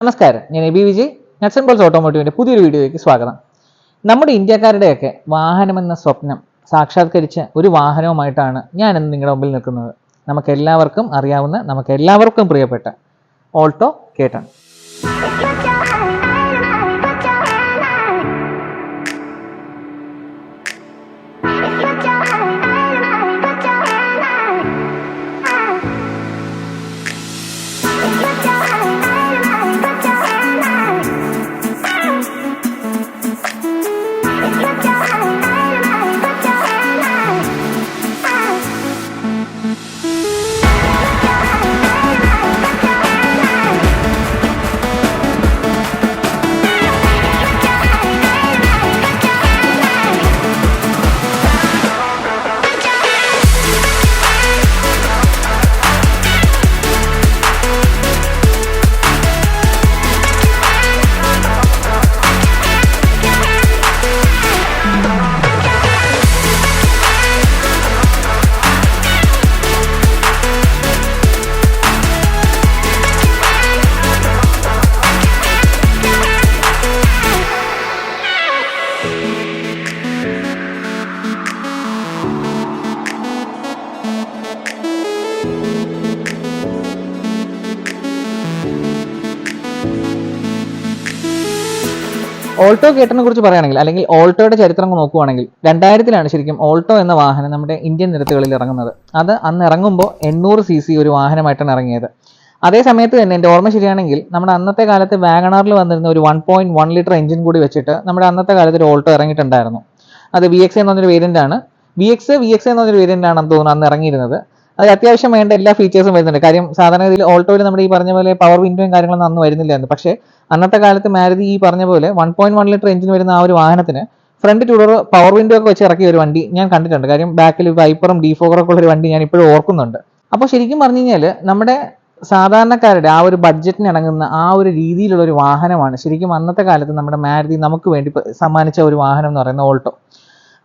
നമസ്കാരം, ഞാൻ Aby Vijay. Nuts and bolts ഓട്ടോമോട്ടീവിൻ്റെ പുതിയൊരു വീഡിയോയ്ക്ക് സ്വാഗതം. നമ്മുടെ ഇന്ത്യക്കാരുടെയൊക്കെ വാഹനമെന്ന സ്വപ്നം സാക്ഷാത്കരിച്ച ഒരു വാഹനവുമായിട്ടാണ് ഞാൻ ഇന്ന് നിങ്ങളുടെ മുമ്പിൽ നിൽക്കുന്നത്. നമുക്കെല്ലാവർക്കും അറിയാവുന്ന, നമുക്കെല്ലാവർക്കും പ്രിയപ്പെട്ട ഓൾട്ടോ K10. ഓൾട്ടോ K10 കുറിച്ച് പറയുകയാണെങ്കിൽ, അല്ലെങ്കിൽ ഓൾട്ടോയുടെ ചരിത്രം നോക്കുകയാണെങ്കിൽ 2000-ലാണ് ശരിക്കും ഓൾട്ടോ എന്ന വാഹനം നമ്മുടെ ഇന്ത്യൻ നിരത്തുകളിൽ ഇറങ്ങുന്നത്. അത് അന്ന് ഇറങ്ങുമ്പോൾ 800 cc ഒരു വാഹനമായിട്ടാണ് ഇറങ്ങിയത്. അതേ സമയത്ത് തന്നെ എൻ്റെ ഓർമ്മ ശരിയാണെങ്കിൽ നമ്മുടെ അന്നത്തെ കാലത്ത് വാഗണാറിൽ വന്നിരുന്ന ഒരു 1.1 ലിറ്റർ എഞ്ചിൻ കൂടി വെച്ചിട്ട് നമ്മുടെ അന്നത്തെ കാലത്ത് ഒരു ഓൾട്ടോ ഇറങ്ങിയിട്ടുണ്ടായിരുന്നു. അത് VX എന്ന് പറഞ്ഞൊരു വേരിയൻ്റ് ആണ്. VX എന്ന് പറഞ്ഞൊരു വേരിയൻ്റ് ആണെന്ന് തോന്നുന്നു അന്ന് ഇറങ്ങിയിരുന്നത്. അത് അത്യാവശ്യം വേണ്ട എല്ലാ ഫീച്ചേഴ്സും വരുന്നുണ്ട്. കാര്യം സാധാരണ ഇതിൽ ഓൾട്ടോയിൽ നമ്മുടെ ഈ പറഞ്ഞ പോലെ പവർ വിൻഡോയും കാര്യങ്ങളൊന്നും അന്ന് വരുന്നില്ലായിരുന്നു. പക്ഷേ അന്നത്തെ കാലത്ത് മാരുതി ഈ പറഞ്ഞ പോലെ 1.1 ലിറ്റർ എഞ്ചിൻ വരുന്ന ആ ഒരു വാഹനത്തിന് ഫ്രണ്ട് ടൂഡർ പവർ വിൻഡോ ഒക്കെ വെച്ച് ഇറക്കിയ ഒരു വണ്ടി ഞാൻ കണ്ടിട്ടുണ്ട്. കാര്യം ബാക്കിൽ വൈപ്പറും ഡീഫോഗറൊക്കെ ഉള്ള ഒരു വണ്ടി ഞാൻ ഇപ്പോഴും ഓർക്കുന്നുണ്ട്. അപ്പോൾ ശരിക്കും പറഞ്ഞു കഴിഞ്ഞാൽ നമ്മുടെ സാധാരണക്കാരുടെ ആ ഒരു ബഡ്ജറ്റിന് ഇണങ്ങുന്ന ആ ഒരു രീതിയിലുള്ള ഒരു വാഹനമാണ് ശരിക്കും അന്നത്തെ കാലത്ത് നമ്മുടെ മാരുതി നമുക്ക് വേണ്ടി സമ്മാനിച്ച ഒരു വാഹനം എന്ന് പറയുന്ന ഓൾട്ടോ.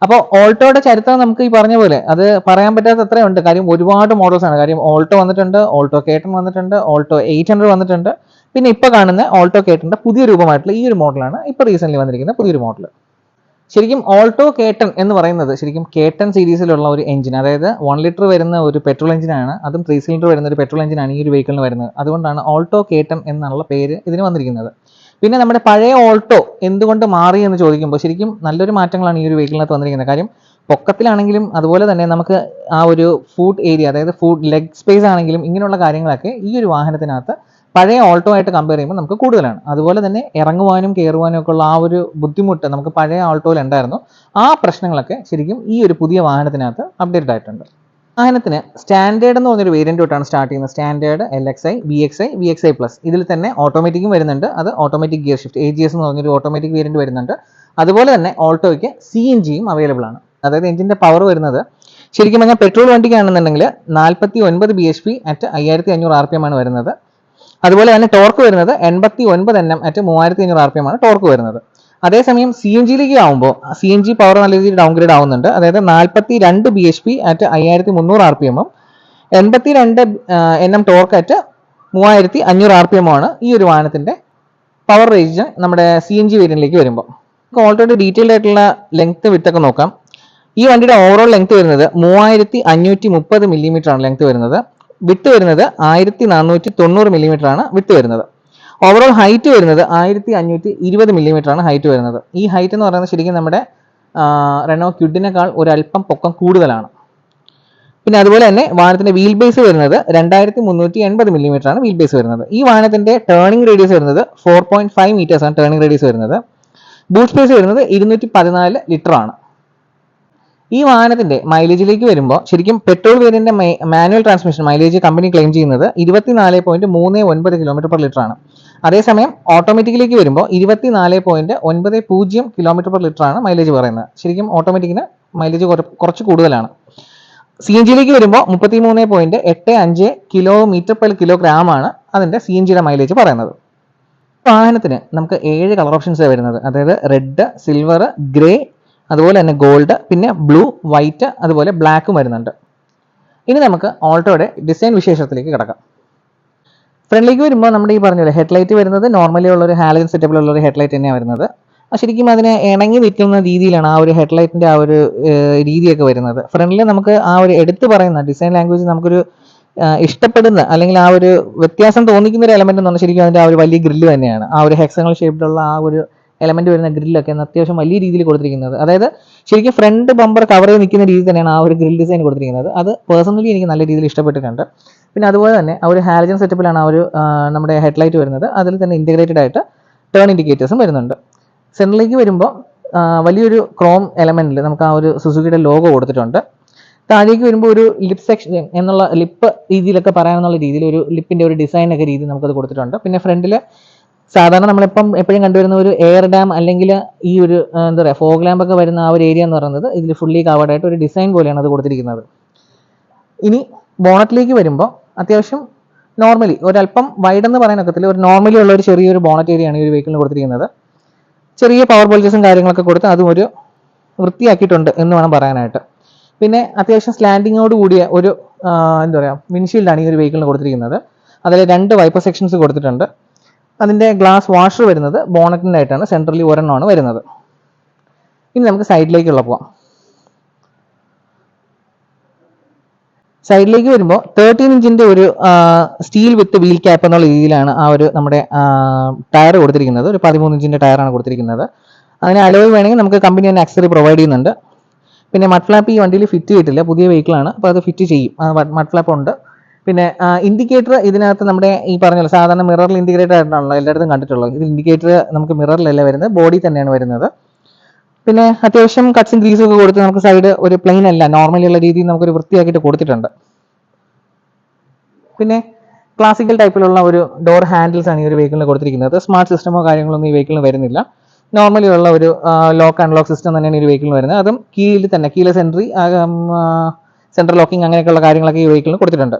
അപ്പോൾ ഓൾട്ടോയുടെ ചരിത്രം നമുക്ക് ഈ പറഞ്ഞ പോലെ അത് പറയാൻ പറ്റാത്ത അത്രയുണ്ട്. കാര്യം ഒരുപാട് മോഡൽസ് ആണ്. കാര്യം ഓൾട്ടോ വന്നിട്ടുണ്ട്, ഓൾട്ടോ K10 വന്നിട്ടുണ്ട്, ഓൾട്ടോ 800 വന്നിട്ടുണ്ട്. പിന്നെ ഇപ്പോൾ കാണുന്ന ഓൾട്ടോ K10ന്റെ പുതിയ രൂപമായിട്ടുള്ള ഈ ഒരു മോഡലാണ് ഇപ്പോൾ റീസെൻ്റ്ലി വന്നിരിക്കുന്ന പുതിയൊരു മോഡൽ. ശരിക്കും ഓൾട്ടോ K10 എന്ന് പറയുന്നത് ശരിക്കും K10 സീരീസിലുള്ള ഒരു എഞ്ചിൻ, അതായത് 1 ലിറ്റർ വരുന്ന ഒരു പെട്രോൾ എഞ്ചിനാണ്. അതും 3 സിലിണ്ടർ വരുന്ന ഒരു പെട്രോൾ എഞ്ചിനാണ് ഈ ഒരു വെഹിക്കിളിന് വരുന്നത്. അതുകൊണ്ടാണ് ഓൾട്ടോ K10 എന്നുള്ള പേര് ഇതിന് വന്നിരിക്കുന്നത്. പിന്നെ നമ്മുടെ പഴയ ഓൾട്ടോ എന്തുകൊണ്ട് മാറി എന്ന് ചോദിക്കുമ്പോൾ ശരിക്കും നല്ലൊരു മാറ്റങ്ങളാണ് ഈ ഒരു വെഹിക്കിളിനകത്ത് വന്നിരിക്കുന്നത്. കാര്യം പൊക്കത്തിലാണെങ്കിലും അതുപോലെ തന്നെ നമുക്ക് ആ ഒരു ഫുഡ് ഏരിയ, അതായത് ഫുഡ് ലെഗ് സ്പേസ് ആണെങ്കിലും ഇങ്ങനെയുള്ള കാര്യങ്ങളൊക്കെ ഈ ഒരു വാഹനത്തിനകത്ത് പഴയ ഓൾട്ടോ ആയിട്ട് കമ്പയർ ചെയ്യുമ്പോൾ നമുക്ക് കൂടുതലാണ്. അതുപോലെ തന്നെ ഇറങ്ങുവാനും കയറുവാനും ഒക്കെ ഉള്ള ആ ഒരു ബുദ്ധിമുട്ട് നമുക്ക് പഴയ ഓൾട്ടോയിൽ ഉണ്ടായിരുന്നു. ആ പ്രശ്നങ്ങളൊക്കെ ശരിക്കും ഈ ഒരു പുതിയ വാഹനത്തിനകത്ത് അപ്ഡേറ്റ് ആയിട്ടുണ്ട്. വാഹനത്തിന് സ്റ്റാൻഡേർഡ് എന്ന് പറഞ്ഞൊരു വേരിയൻ്റ് തൊട്ടാണ് സ്റ്റാർട്ട് ചെയ്യുന്നത്. Standard, LXi, VXi, VXi+. ഇതിൽ തന്നെ ഓട്ടോമാറ്റിക്കും വരുന്നുണ്ട്. അത് ഓട്ടോമാറ്റിക് ഗിയർ ഷിഫ്റ്റ് AGS എന്ന് പറഞ്ഞൊരു ഓട്ടോമാറ്റിക് വേരിയൻ്റ് വരുന്നുണ്ട്. അതുപോലെ തന്നെ ഓൾട്ടോയ്ക്ക് CNGയും അവൈലബിൾ ആണ്. അതായത് എഞ്ചിൻ്റെ പവർ വരുന്നത് ശരിക്കും പറഞ്ഞാൽ പെട്രോൾ വണ്ടിക്കാണെന്നുണ്ടെങ്കിൽ 49 bhp അറ്റ് 5500 RPM ആണ് വരുന്നത്. അതുപോലെ തന്നെ ടോർക്ക് വരുന്നത് 89 Nm അറ്റ് 3500 RPM ആണ് ടോർക്ക് വരുന്നത്. അതേസമയം CNGയിലേക്ക് ആകുമ്പോൾ CNG പവർ നല്ല രീതിയിൽ ഡൗൺഗ്രേഡ് ആവുന്നുണ്ട്. അതായത് 42 bhp at 5300 RPM, 82 Nm torque at 3500 RPM ആണ് ഈ ഒരു വാഹനത്തിൻ്റെ പവർ റേഞ്ച് നമ്മുടെ CNG വേരിയന്റിലേക്ക് വരുമ്പോൾ. നമുക്ക് ഓൾറെഡി ഡീറ്റെയിൽഡ് ആയിട്ടുള്ള ലെങ്ത് വിട്ടൊക്കെ നോക്കാം. ഈ വണ്ടിയുടെ ഓവറോൾ ലെങ്ത് വരുന്നത് 3530 mm ആണ് ലെങ്ത് വരുന്നത്. വിട്ട് വരുന്നത് 1490 mm ആണ് വിട്ട് വരുന്നത്. ഓവറോൾ ഹൈറ്റ് വരുന്നത് 1520 mm ആണ് ഹൈറ്റ് വരുന്നത്. ഈ ഹൈറ്റ് എന്ന് പറയുന്നത് ശരിക്കും നമ്മുടെ റെനോ ക്വിഡിനേക്കാൾ ഒരല്പം പൊക്കം കൂടുതലാണ്. പിന്നെ അതുപോലെ തന്നെ വാഹനത്തിന്റെ വീൽ ബേസ് വരുന്നത് 2380 mm ആണ് വീൽ ബേസ് വരുന്നത്. ഈ വാഹനത്തിന്റെ ടേണിംഗ് റേഡിയസ് വരുന്നത് 4.5 മീറ്റേഴ്സ് ആണ് ടേണിംഗ് റേഡിയസ് വരുന്നത്. ബൂട്ട് സ്പേസ് വരുന്നത് 214 ലിറ്റർ ആണ്. ഈ വാഹനത്തിന്റെ മൈലേജിലേക്ക് വരുമ്പോൾ ശരിക്കും പെട്രോൾ വേരിയന്റിന്റെ manual transmission mileage company claim ചെയ്യുന്നത് 24.39 km/ലിറ്റർ ആണ്. അതേസമയം ഓട്ടോമാറ്റിക്കിലേക്ക് വരുമ്പോൾ 24.90 km/ലിറ്റർ ആണ് മൈലേജ് പറയുന്നത്. ശരിക്കും ഓട്ടോമാറ്റിക്കിന് മൈലേജ് കുറച്ച് കൂടുതലാണ്. CNGയിലേക്ക് വരുമ്പോൾ 33.85 km/kg ആണ് അതിന്റെ CNGയുടെ മൈലേജ് പറയുന്നത്. വാഹനത്തിന് നമുക്ക് 7 കളർ ഓപ്ഷൻസ് വരുന്നത്. അതായത് റെഡ്, സിൽവർ, ഗ്രേ, അതുപോലെ തന്നെ ഗോൾഡ്, പിന്നെ ബ്ലൂ, വൈറ്റ്, അതുപോലെ ബ്ലാക്കും വരുന്നുണ്ട്. ഇനി നമുക്ക് ഓൾട്ടോയുടെ ഡിസൈൻ വിശേഷത്തിലേക്ക് കിടക്കാം. ഫ്രണ്ടിലേക്ക് വരുമ്പോൾ നമ്മുടെ ഈ പറഞ്ഞ ഹെഡ്ലൈറ്റ് വരുന്നത് നോർമലി ഉള്ള ഒരു ഹാലജൻ സെറ്റപ്പിലുള്ള ഒരു ഹെഡ്ലൈറ്റ് തന്നെയാണ് വരുന്നത്. ശരിക്കും അതിനെ ഇണങ്ങി നിൽക്കുന്ന രീതിയിലാണ് ആ ഒരു ഹെഡ്ലൈറ്റിന്റെ ആ ഒരു രീതിയൊക്കെ വരുന്നത്. ഫ്രണ്ടിൽ നമുക്ക് ആ ഒരു എടുത്തു പറയുന്ന ഡിസൈൻ ലാംഗ്വേജ് നമുക്കൊരു ഇഷ്ടപ്പെടുന്ന അല്ലെങ്കിൽ ആ ഒരു വ്യത്യാസം തോന്നിക്കുന്ന ഒരു എലമെന്റ് എന്ന് പറഞ്ഞാൽ ശരിക്കും അതിന്റെ ആ ഒരു വലിയ ഗ്രില്ല് തന്നെയാണ്. ആ ഒരു ഹെക്സഗണൽ ഷേപ്പിലുള്ള ആ ഒരു എലമെന്റ് വരുന്ന ഗ്രില്ലൊക്കെ അത്യാവശ്യം വലിയ രീതിയിൽ കൊടുത്തിരിക്കുന്നത്. അതായത് ശരിക്കും ഫ്രണ്ട് ബമ്പർ കവർ ചെയ്ത് നിൽക്കുന്ന രീതിയിൽ തന്നെയാണ് ആ ഒരു ഗ്രിൽ ഡിസൈൻ കൊടുത്തിരിക്കുന്നത്. അത് പേഴ്സണലി എനിക്ക് നല്ല രീതിയിൽ ഇഷ്ടപ്പെട്ടിട്ടുണ്ട്. പിന്നെ അതുപോലെ തന്നെ ആ ഒരു ഹാലജൻ സെറ്റപ്പിലാണ് ആ ഒരു നമ്മുടെ ഹെഡ്ലൈറ്റ് വരുന്നത്. അതിൽ തന്നെ ഇൻറ്റഗ്രേറ്റഡ് ആയിട്ട് ടേൺ ഇൻഡിക്കേറ്റേഴ്സും വരുന്നുണ്ട്. സെൻറ്ററിലേക്ക് വരുമ്പോൾ വലിയൊരു ക്രോം എലമെന്റിൽ നമുക്ക് ആ ഒരു സുസുക്കിയുടെ ലോഗോ കൊടുത്തിട്ടുണ്ട്. താഴേക്ക് വരുമ്പോൾ ഒരു ലിപ്പ് സെക്ഷൻ എന്നുള്ള ലിപ്പ് രീതിയിലൊക്കെ പറയാമെന്നുള്ള രീതിയിൽ ഒരു ലിപ്പിന്റെ ഒരു ഡിസൈൻ ഒക്കെ രീതി നമുക്കത് കൊടുത്തിട്ടുണ്ട്. പിന്നെ ഫ്രണ്ടിൽ സാധാരണ നമ്മളിപ്പം എപ്പോഴും കണ്ടുവരുന്ന ഒരു എയർ ഡാം അല്ലെങ്കിൽ ഈ ഒരു എന്താ പറയുക ഫോഗ് ലാമ്പ് ഒക്കെ വരുന്ന ആ ഒരു ഏരിയ എന്ന് പറയുന്നത് ഇതിൽ ഫുള്ളി കവേർഡ് ആയിട്ട് ഒരു ഡിസൈൻ പോലെയാണ് അത് കൊടുത്തിരിക്കുന്നത്. ഇനി ബോണറ്റിലേക്ക് വരുമ്പോൾ അത്യാവശ്യം നോർമലി ഒരല്പം വൈഡ് എന്ന് പറയാനൊക്കത്തില്ല, ഒരു നോർമലി ഉള്ള ഒരു ചെറിയൊരു ബോണറ്റ് ഏരിയയാണ് ഈ ഒരു വെഹിക്കിളിന് കൊടുത്തിരിക്കുന്നത്. ചെറിയ പവർ ബൾജസും കാര്യങ്ങളൊക്കെ കൊടുത്ത് അതും ഒരു വൃത്തിയാക്കിയിട്ടുണ്ട് എന്ന് വേണം പറയാനായിട്ട്. പിന്നെ അത്യാവശ്യം സ്ലാൻഡിങ്ങോട് കൂടിയ ഒരു എന്താ പറയുക വിൻഷീൽഡാണ് ഈ ഒരു വെഹിക്കിളിന് കൊടുത്തിരിക്കുന്നത്. അതിൽ 2 വൈപ്പർ സെക്ഷൻസ് കൊടുത്തിട്ടുണ്ട്. അതിൻ്റെ ഗ്ലാസ് വാഷർ വരുന്നത് ബോണറ്റിൻ്റെ ആയിട്ടാണ്, സെൻട്രലി ഒരെണ്ണമാണ് വരുന്നത്. ഇനി നമുക്ക് സൈഡിലേക്കുള്ള പോവാം. സൈഡിലേക്ക് വരുമ്പോൾ 13 ഇഞ്ചിൻ്റെ ഒരു സ്റ്റീൽ വിത്ത് വീൽ ക്യാപ്പ് എന്നുള്ള രീതിയിലാണ് ആ ഒരു നമ്മുടെ ടയർ കൊടുത്തിരിക്കുന്നത്. ഒരു 13 ഇഞ്ചിൻ്റെ ടയറാണ് കൊടുത്തിരിക്കുന്നത്. അതിന് അലോയ് വേണമെങ്കിൽ നമുക്ക് കമ്പനി തന്നെ ആക്സറി പ്രൊവൈഡ് ചെയ്യുന്നുണ്ട്. പിന്നെ മഡ് ഫ്ലാപ്പ് ഈ വണ്ടിയിൽ ഫിറ്റ് ചെയ്തിട്ടില്ല, പുതിയ വെഹിക്കിളാണ്, അപ്പോൾ അത് ഫിറ്റ് ചെയ്യും. മഡ് ഫ്ലാപ്പ് ഉണ്ട്. പിന്നെ ഇൻഡിക്കേറ്റർ ഇതിനകത്ത് നമ്മുടെ ഈ പറഞ്ഞ സാധാരണ മിററിൽ ഇൻഡിക്കേറ്റർ ആയിട്ടാണല്ലോ എല്ലായിടത്തും കണ്ടിട്ടുള്ളത്. ഇത് ഇൻഡിക്കേറ്റർ നമുക്ക് മിററിലല്ല വരുന്നത്, ബോഡി തന്നെയാണ് വരുന്നത്. പിന്നെ അത്യാവശ്യം കട്ട്സും ഗ്രീസും ഒക്കെ കൊടുത്ത് നമുക്ക് സൈഡ് ഒരു പ്ലെയിൻ അല്ല നോർമലി ഉള്ള രീതിയിൽ നമുക്കൊരു വൃത്തിയാക്കിയിട്ട് കൊടുത്തിട്ടുണ്ട്. പിന്നെ ക്ലാസിക്കൽ ടൈപ്പിലുള്ള ഒരു ഡോർ ഹാൻഡിൽസ് ആണ് ഈ ഒരു വെഹിക്കിളിന് കൊടുത്തിരിക്കുന്നത്. സ്മാർട്ട് സിസ്റ്റമോ കാര്യങ്ങളൊന്നും ഈ വെഹിക്കിളിന് വരുന്നില്ല. നോർമലി ഉള്ള ഒരു ലോക്ക് അൺലോക്ക് സിസ്റ്റം തന്നെയാണ് ഈ വെഹിക്കിളിന് വരുന്നത്. അതും കീയിൽ തന്നെ കീലെസ് എൻട്രി, സെൻട്രൽ ലോക്കിംഗ് അങ്ങനെയൊക്കെയുള്ള കാര്യങ്ങളൊക്കെ ഈ വെഹിക്കിളിന് കൊടുത്തിട്ടുണ്ട്.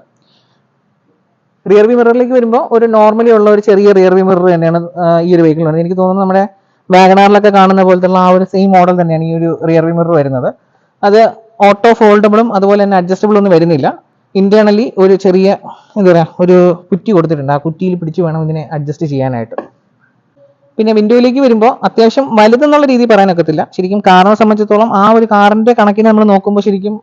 റിയർ വ്യൂ മിററിലേക്ക് വരുമ്പോൾ ഒരു നോർമലി ഉള്ള ഒരു ചെറിയ റിയർ വ്യൂ മിറർ തന്നെയാണ് ഈ ഒരു വെഹിക്കിൾ വരുന്നത്. എനിക്ക് തോന്നുന്നു നമ്മുടെ വാഗണാറിലൊക്കെ കാണുന്ന പോലത്തെ ആ ഒരു സെയിം മോഡൽ തന്നെയാണ് ഈ ഒരു റിയർ വ്യൂ മിറർ വരുന്നത്. അത് ഓട്ടോ ഫോൾഡബിളും അതുപോലെ തന്നെ അഡ്ജസ്റ്റബിൾ ഒന്നും വരുന്നില്ല. ഇന്റേണലി ഒരു ചെറിയ എന്താ പറയുക ഒരു കുറ്റി കൊടുത്തിട്ടുണ്ട്. ആ കുറ്റിയിൽ പിടിച്ച് വേണം ഇതിനെ അഡ്ജസ്റ്റ് ചെയ്യാനായിട്ട്. പിന്നെ വിൻഡോയിലേക്ക് വരുമ്പോൾ അത്യാവശ്യം വലുതെന്നുള്ള രീതി പറയാനൊക്കത്തില്ല. ശരിക്കും കാറിനെ സംബന്ധിച്ചിടത്തോളം ആ ഒരു കാറിന്റെ കണക്കിന് നമ്മൾ നോക്കുമ്പോൾ ശരിക്കും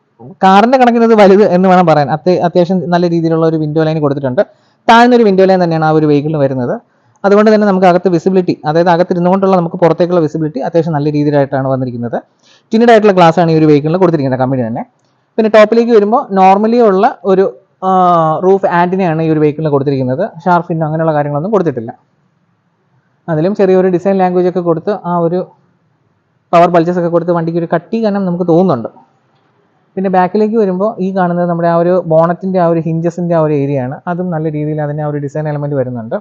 കാറിന്റെ കണക്കിന് അത് വലുത് എന്ന് വേണം പറയാൻ. അത്യാവശ്യം നല്ല രീതിയിലുള്ള ഒരു വിൻഡോ ലൈൻ കൊടുത്തിട്ടുണ്ട്. താഴ്ന്നൊരു വിൻഡോ ലൈൻ തന്നെയാണ് ആ ഒരു വെഹിക്കിളിന് വരുന്നത്. അതുകൊണ്ട് തന്നെ നമുക്ക് അകത്ത് വിസിബിലിറ്റി, അതായത് അകത്തിരുന്നുകൊണ്ടുള്ള നമുക്ക് പുറത്തേക്കുള്ള വിസിബിലിറ്റി അത്യാവശ്യം നല്ല രീതിയിലായിട്ടാണ് വന്നിരിക്കുന്നത്. ടിന്നഡ് ആയിട്ടുള്ള ഗ്ലാസ് ആണ് ഈ ഒരു വെഹിക്കിളിന് കൊടുത്തിരിക്കുന്നത് കമ്പനി തന്നെ. പിന്നെ ടോപ്പിലേക്ക് വരുമ്പോൾ നോർമലി ഉള്ള ഒരു റൂഫ് ആന്റിനയാണ് ഈ ഒരു വെഹിക്കിളിന് കൊടുത്തിരിക്കുന്നത്. ഷാർഫിനോ അങ്ങനെയുള്ള കാര്യങ്ങളൊന്നും കൊടുത്തിട്ടില്ല. അതിലും ചെറിയൊരു ഡിസൈൻ ലാംഗ്വേജ് ഒക്കെ കൊടുത്ത് ആ ഒരു പവർ ബൾജസ് ഒക്കെ കൊടുത്ത് വണ്ടിക്ക് ഒരു കട്ടി കനം നമുക്ക് തോന്നുന്നുണ്ട്. പിന്നെ ബാക്കിലേക്ക് വരുമ്പോൾ ഈ കാണുന്നത് നമ്മുടെ ആ ഒരു ബോണറ്റിൻ്റെ ആ ഒരു ഹിഞ്ചസിൻ്റെ ആ ഒരു ഏരിയയാണ്. അതും നല്ല രീതിയിൽ അതിൻ്റെ ആ ഒരു ഡിസൈൻ എലമെൻറ്റ് വരുന്നുണ്ട്.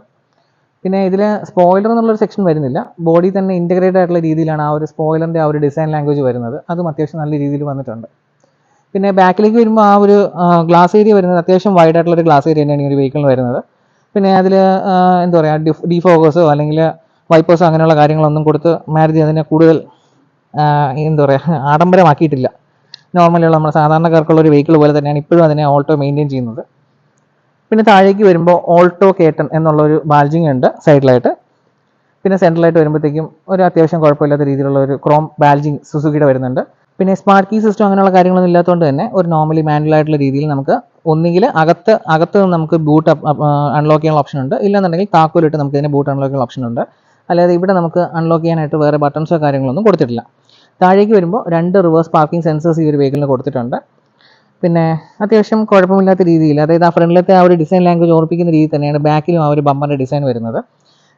പിന്നെ ഇതിൽ സ്പോയിലർ എന്നുള്ളൊരു സെക്ഷൻ വരുന്നില്ല, ബോഡി തന്നെ ഇൻറ്റഗ്രേറ്റഡ് ആയിട്ടുള്ള രീതിയിലാണ് ആ ഒരു സ്പോയിലറിൻ്റെ ആ ഒരു ഡിസൈൻ ലാംഗ്വേജ് വരുന്നത്. അതും അത്യാവശ്യം നല്ല രീതിയിൽ വന്നിട്ടുണ്ട്. പിന്നെ ബാക്കിലേക്ക് വരുമ്പോൾ ആ ഒരു ഗ്ലാസ് ഏരിയ വരുന്നത് അത്യാവശ്യം വൈഡ് ആയിട്ടുള്ളൊരു ഗ്ലാസ് ഏരിയ തന്നെയാണ് ഈ ഒരു വെഹിക്കിളിന് വരുന്നത്. പിന്നെ അതിൽ എന്താ പറയുക ഡിഫോക്കേഴ്സോ അല്ലെങ്കിൽ വൈപ്പേഴ്സോ അങ്ങനെയുള്ള കാര്യങ്ങളൊന്നും കൊടുത്ത് മാരുതി അതിനെ കൂടുതൽ എന്താ പറയുക ആഡംബരമാക്കിയിട്ടില്ല. നോർമലിയുള്ള നമ്മുടെ സാധാരണക്കാർക്കുള്ള ഒരു വെഹിക്കിൾ പോലെ തന്നെയാണ് ഇപ്പോഴും അതിനെ ഓൾട്ടോ മെയിൻറ്റെയിൻ ചെയ്യുന്നത്. പിന്നെ താഴേക്ക് വരുമ്പോൾ ഓൾട്ടോ കേട്ടൺ എന്നുള്ളൊരു ബാൽജിങ് ഉണ്ട് സൈഡിലായിട്ട്. പിന്നെ സെൻട്രലായിട്ട് വരുമ്പോഴത്തേക്കും ഒരു അത്യാവശ്യം കുഴപ്പമില്ലാത്ത രീതിയിലുള്ള ഒരു ക്രോം ബാൽജിങ് സുസുക്കിയുടെ വരുന്നുണ്ട്. പിന്നെ സ്മാർട്ട് കീ സിസ്റ്റം അങ്ങനെയുള്ള കാര്യങ്ങളൊന്നും ഇല്ലാത്തതുകൊണ്ട് തന്നെ ഒരു നോർമലി മാനുവൽ ആയിട്ടുള്ള രീതിയിൽ നമുക്ക് ഒന്നുകിൽ അകത്ത് നിന്ന് നമുക്ക് ബൂട്ട് അൺലോക്ക് ചെയ്യാനുള്ള ഓപ്ഷൻ ഉണ്ട്, ഇല്ലെന്നുണ്ടെങ്കിൽ താക്കോലിട്ട് നമുക്ക് ഇതിനെ ബൂട്ട് അൺലോക്ക് ചെയ്യാനുള്ള ഓപ്ഷൻ ഉണ്ട്. അല്ലാതെ ഇവിടെ നമുക്ക് അൺലോക്ക് ചെയ്യാനായിട്ട് വേറെ ബട്ടൺസോ കാര്യങ്ങളൊന്നും കൊടുത്തിട്ടില്ല. താഴേക്ക് വരുമ്പോൾ 2 റിവേഴ്സ് പാർക്കിംഗ് സെൻസേഴ്സ് ഈ ഒരു വെഹിക്കിളിന് കൊടുത്തിട്ടുണ്ട്. പിന്നെ അത്യാവശ്യം കുഴപ്പമില്ലാത്ത രീതിയിൽ, അതായത് ആ ഫ്രണ്ടിലത്തെ ആ ഒരു ഡിസൈൻ ലാംഗ്വേജ് ഓർപ്പിക്കുന്ന രീതിയിൽ തന്നെയാണ് ബാക്കിലും ആ ഒരു ബമ്പറിൻ്റെ ഡിസൈൻ വരുന്നത്.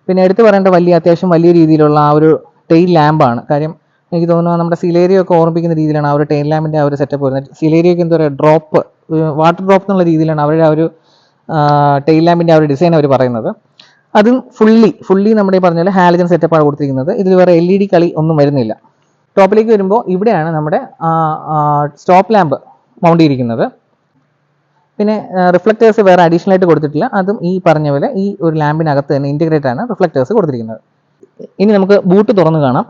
പിന്നെ എടുത്തു പറയേണ്ട അത്യാവശ്യം വലിയ രീതിയിലുള്ള ആ ഒരു ടെയിൽ ലാമ്പാണ്. കാര്യം എനിക്ക് തോന്നുന്നു നമ്മുടെ സിലേരിയൊക്കെ ഓർമ്മിപ്പിക്കുന്ന രീതിയിലാണ് ആ ഒരു ടെയിൽ ലാമ്പിൻ്റെ ആ ഒരു സെറ്റപ്പ് വരുന്നത്. സിലേരിയൊക്കെ എന്താ പറയുക ഡ്രോപ്പ്, വാട്ടർ ഡ്രോപ്പ് എന്നുള്ള രീതിയിലാണ് അവരുടെ ആ ഒരു ടെയിൽ ലാമ്പിൻ്റെ ആ ഒരു ഡിസൈൻ അവർ പറയുന്നത്. അതും ഫുള്ളി നമ്മുടെ ഈ പറഞ്ഞ പോലെ ഹാലജൻ സെറ്റപ്പാണ് കൊടുത്തിരിക്കുന്നത്. ഇതിൽ വേറെ LED കളി ഒന്നും വരുന്നില്ല. ടോപ്പിലേക്ക് വരുമ്പോൾ ഇവിടെയാണ് നമ്മുടെ സ്റ്റോപ്പ് ലാമ്പ് മൗണ്ട് ചെയ്തിരിക്കുന്നത്. പിന്നെ റിഫ്ലക്റ്റേഴ്സ് വേറെ അഡീഷണൽ ആയിട്ട് കൊടുത്തിട്ടില്ല. അതും ഈ പറഞ്ഞ പോലെ ഈ ഒരു ലാമ്പിനകത്ത് തന്നെ ഇൻറ്റഗ്രേറ്റ് ആണ് റിഫ്ലക്റ്റേഴ്സ് കൊടുത്തിരിക്കുന്നത്. ഇനി നമുക്ക് ബൂട്ട് തുറന്ന് കാണാം.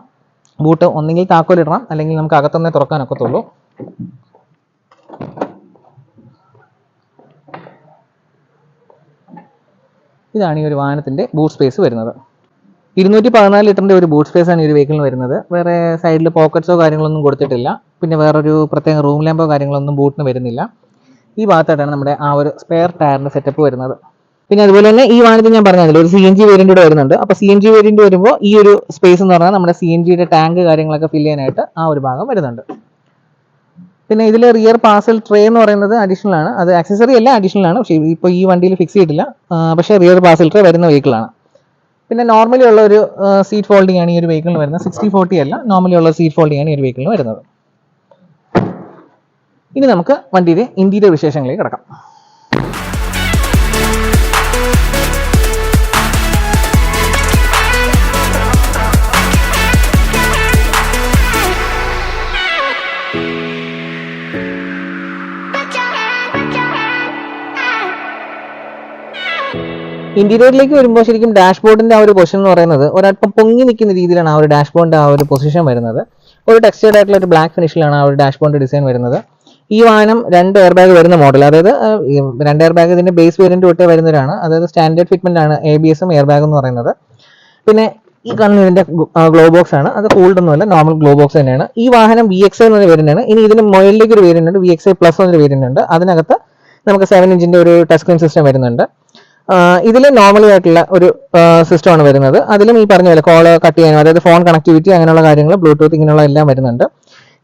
ബൂട്ട് ഒന്നെങ്കിൽ താക്കോലിടണം, അല്ലെങ്കിൽ നമുക്ക് അകത്തുനിന്നേ തുറക്കാനൊക്കത്തുള്ളൂ. ഇതാണ് ഈ ഒരു വാഹനത്തിൻ്റെ ബൂട്ട് സ്പേസ് വരുന്നത്. 214 ലിറ്ററിൻ്റെ ഒരു ബൂട്ട് സ്പേസാണ് ഈ ഒരു വെഹിക്കിളിന് വരുന്നത്. വേറെ സൈഡിൽ പോക്കറ്റ്സോ കാര്യങ്ങളൊന്നും കൊടുത്തിട്ടില്ല. പിന്നെ വേറൊരു പ്രത്യേക റൂം ലാമ്പോ കാര്യങ്ങളൊന്നും ബൂട്ടിന് വരുന്നില്ല. ഈ ഭാഗത്തായിട്ടാണ് നമ്മുടെ ആ ഒരു സ്പെയർ ടയറിൻ്റെ സെറ്റപ്പ് വരുന്നത്. പിന്നെ അതുപോലെ തന്നെ ഈ വാഹനത്തിൽ ഞാൻ പറഞ്ഞതിൽ ഒരു CNG വേരിയൻ്റ് കൂടെ വരുന്നുണ്ട്. അപ്പോൾ CNG വേരിയൻ്റ് വരുമ്പോൾ ഈ ഒരു സ്പേസ് എന്ന് പറഞ്ഞാൽ നമ്മുടെ CNGയുടെ ടാങ്ക് കാര്യങ്ങളൊക്കെ ഫില്ല് ചെയ്യാനായിട്ട് ആ ഒരു ഭാഗം വരുന്നുണ്ട്. പിന്നെ ഇതിൽ റിയർ പാർസൽ ട്രേ എന്ന് പറയുന്നത് അഡീഷണൽ ആണ്. അത് ആക്സസറി അല്ല, അഡീഷണൽ ആണ്. പക്ഷേ ഇപ്പോൾ ഈ വണ്ടിയിൽ ഫിക്സ് ചെയ്തിട്ടില്ല. പക്ഷേ റിയർ പാർസൽ ട്രേ വരുന്ന വെഹിക്കിളാണ്. പിന്നെ നോർമലി ഉള്ള ഒരു സീറ്റ് ഫോൾഡിംഗ് ആണ് ഈ ഒരു വെഹിക്കിളിന് വരുന്നത്. 60/40 അല്ല, നോർമലി ഉള്ള സീറ്റ് ഫോൾഡിംഗ് ആണ് ഈ ഒരു വെഹിക്കിളിന് വരുന്നത്. ഇനി നമുക്ക് വണ്ടിയുടെ ഇന്റീരിയർ വിശേഷങ്ങളിലേക്ക് കിടക്കാം. ഇന്റീരിയറിലേക്ക് വരുമ്പോൾ ശരിക്കും ഡാഷ്ബോർഡിന്റെ ആ ഒരു പൊസിഷൻ എന്ന് പറയുന്നത് ഒരല്പം പൊങ്ങി നിൽക്കുന്ന രീതിയിലാണ് ആ ഒരു ഡാഷ്ബോർഡിന്റെ ആ ഒരു പൊസിഷൻ വരുന്നത്. ഒരു ടെക്സ്റ്റേർഡ് ആയിട്ടുള്ള ഒരു ബ്ലാക്ക് ഫിനിഷിലാണ് ആ ഒരു ഡാഷ്ബോർഡിന്റെ ഡിസൈൻ വരുന്നത്. ഈ വാഹനം 2 എയർ ബാഗ് വരുന്ന മോഡൽ, അതായത് 2 എയർ ബാഗ് ഇതിന്റെ ബേസ് വേരിയന്റ് തൊട്ടേ വരുന്നവരാണ്. അതായത് സ്റ്റാൻഡേർഡ് ഫിറ്റ്മെന്റ് ആണ് ABS എയർ ബാഗ് എന്ന് പറയുന്നത്. പിന്നെ ഈ കാണുന്ന ഇതിന്റെ ഗ്ലോ ബോക്സ് ആണ്, അത് കൂൾഡ് ഒന്നുമല്ല, നോർമൽ ഗ്ലോ ബോക്സ് തന്നെയാണ്. ഈ വാഹനം VXI എന്നൊരു വേരിയന്റ് ആണ്. ഇനി ഇതിന് മുകളിലേക്ക് ഒരു വേരിയന്റ് ഉണ്ട്, VXI പ്ലസ് എന്നൊരു വേരിയന്റ് ഉണ്ട്. അതിനകത്ത് നമുക്ക് 7 ഇഞ്ചിന്റെ ഒരു ടച്ച് സ്ക്രീൻ സിസ്റ്റം വരുന്നുണ്ട്. ഇതിൽ നോർമലി ആയിട്ടുള്ള ഒരു സിസ്റ്റമാണ് വരുന്നത്. അതിലും ഈ പറഞ്ഞ പോലെ കോള് കട്ട് ചെയ്യാനും, അതായത് ഫോൺ കണക്ടിവിറ്റി അങ്ങനെയുള്ള കാര്യങ്ങൾ, ബ്ലൂടൂത്ത് ഇങ്ങനെയുള്ള എല്ലാം വരുന്നുണ്ട്.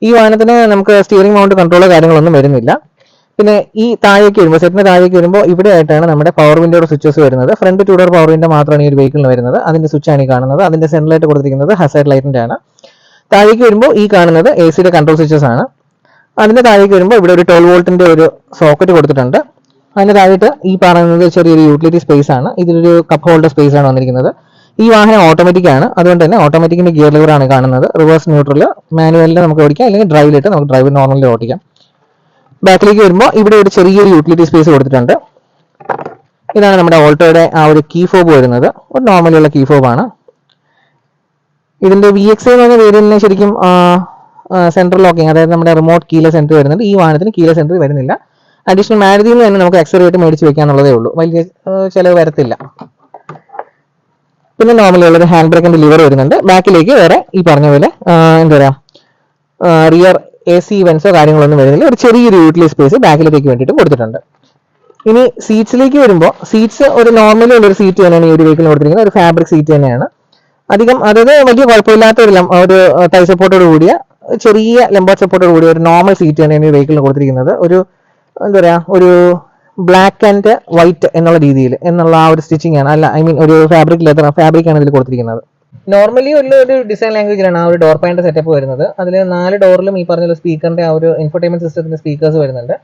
ഈ വാഹനത്തിന് നമുക്ക് സ്റ്റിയറിംഗ് മൗണ്ട് കൺട്രോളോ കാര്യങ്ങളൊന്നും വരുന്നില്ല. പിന്നെ ഈ താഴേക്ക് വരുമ്പോൾ, സെറ്റിന് താഴേക്ക് വരുമ്പോൾ ഇവിടെ ആയിട്ടാണ് നമ്മുടെ പവർ വിൻഡോയുടെ സ്വിച്ചസ് വരുന്നത്. ഫ്രണ്ട് 2 ഡോർ പവർ വിൻഡോ മാത്രമാണ് ഈ ഒരു വെഹിക്കിളിന് വരുന്നത്. അതിന്റെ സ്വിച്ചാണ് ഈ കാണുന്നത്. അതിന്റെ സെൻട്രലായിട്ട് കൊടുത്തിരിക്കുന്നത് ഹസാർഡ് ലൈറ്റിന്റെ ആണ്. താഴേക്ക് വരുമ്പോൾ ഈ കാണുന്നത് AC കൺട്രോൾ സ്വിച്ചസ് ആണ്. അതിന്റെ താഴേക്ക് വരുമ്പോൾ ഇവിടെ ഒരു 12 വോൾട്ടിന്റെ ഒരു സോക്കറ്റ് കൊടുത്തിട്ടുണ്ട്. അതിന്റെ താഴെയിട്ട് ഈ പറയുന്നത് ചെറിയൊരു യൂട്ടിലിറ്റി സ്പേസ് ആണ്. ഇതിലൊരു കപ്പ് ഹോൾഡർ സ്പേസ് ആണ് വന്നിരിക്കുന്നത്. ഈ വാഹനം ഓട്ടോമാറ്റിക് ആണ്, അതുകൊണ്ട് തന്നെ ഓട്ടോമാറ്റിക്കിന്റെ ഗിയർ ലിവർ ആണ് കാണുന്നത്. റിവേഴ്സ് ന്യൂട്രൽ മാനുവലിൽ നമുക്ക് ഓടിക്കാം, അല്ലെങ്കിൽ ഡ്രൈവിലിട്ട് നമുക്ക് ഡ്രൈവ് നോർമലി ഓടിക്കാം. ബാക്കിലേക്ക് വരുമ്പോൾ ഇവിടെ ഒരു ചെറിയൊരു യൂട്ടിലിറ്റി സ്പേസ് കൊടുത്തിട്ടുണ്ട്. ഇതാണ് നമ്മുടെ ഓൾട്ടോയുടെ ആ ഒരു കീ ഫോബ് വരുന്നത്. ഒരു നോർമലിയുള്ള കീ ഫോബ് ആണ്. ഇതിന്റെ VXI എന്ന് പറഞ്ഞ വേരിയന്റിന് ശരിക്കും സെൻട്രൽ ലോക്കിംഗ്, അതായത് നമ്മുടെ റിമോട്ട് കീലെസ് എൻട്രി വരുന്നുണ്ട്. ഈ വാഹനത്തിന് കീലെസ് എൻട്രി വരുന്നില്ല. അഡീഷണൽ മാരുതിയിൽ നിന്ന് തന്നെ നമുക്ക് ആക്സസറിയായിട്ട് മേടിച്ച് വെക്കാന്നുള്ളതേ ഉള്ളൂ, വലിയ ചിലവ് വരത്തില്ല. പിന്നെ നോർമലി ഉള്ളൊരു ഹാൻഡ് ബ്രേക്കിന്റെ ലിവർ വരുന്നുണ്ട്. ബാക്കിലേക്ക് വേറെ ഈ പറഞ്ഞ പോലെ എന്താ പറയുക, റിയർ AC വെൻസോ കാര്യങ്ങളൊന്നും വരുന്നില്ല. ഒരു ചെറിയൊരു യൂട്ടിലിറ്റി സ്പേസ് ബാക്കിലേക്ക് വേണ്ടിയിട്ട് കൊടുത്തിട്ടുണ്ട്. ഇനി സീറ്റ്സിലേക്ക് വരുമ്പോൾ, സീറ്റ്സ് ഒരു നോർമലി ഉള്ളൊരു സീറ്റ് തന്നെയാണ് ഈ ഒരു വെഹിക്കിളിൽ കൊടുത്തിരിക്കുന്നത്. ഒരു ഫാബ്രിക് സീറ്റ് തന്നെയാണ്. അധികം, അതായത് വലിയ കുഴപ്പമില്ലാത്ത ഒരു ടൈ സപ്പോർട്ടോട് കൂടിയ, ചെറിയ ലംബോട്ട് സപ്പോർട്ടോട് കൂടിയ ഒരു നോർമൽ സീറ്റ് തന്നെയാണ് ഈ വെഹിക്കിളിൽ കൊടുത്തിരിക്കുന്നത്. ഒരു എന്താ പറയുക, ഒരു ബ്ലാക്ക് ആൻഡ് വൈറ്റ് എന്നുള്ള രീതിയിൽ എന്നുള്ള ആ ഒരു സ്റ്റിച്ചിങ് ആണ്. അല്ല, ഒരു ഫാബ്രിക് ലെതർ ഫാബ്രിക് ആണ് ഇതിൽ കൊടുത്തിരിക്കുന്നത്. നോർമലി ഒരു ഡിസൈൻ ലാംഗ്വേജിലാണ് ആ ഒരു ഡോർ പാൻ്റെ സെറ്റപ്പ് വരുന്നത്. അതിൽ 4 ഡോറിലും ഈ പറഞ്ഞ സ്പീക്കറിന്റെ ആ ഒരു ഇൻഫോർടൈൻമെന്റ് സിസ്റ്റത്തിന്റെ സ്പീക്കേഴ്സ് വരുന്നുണ്ട്.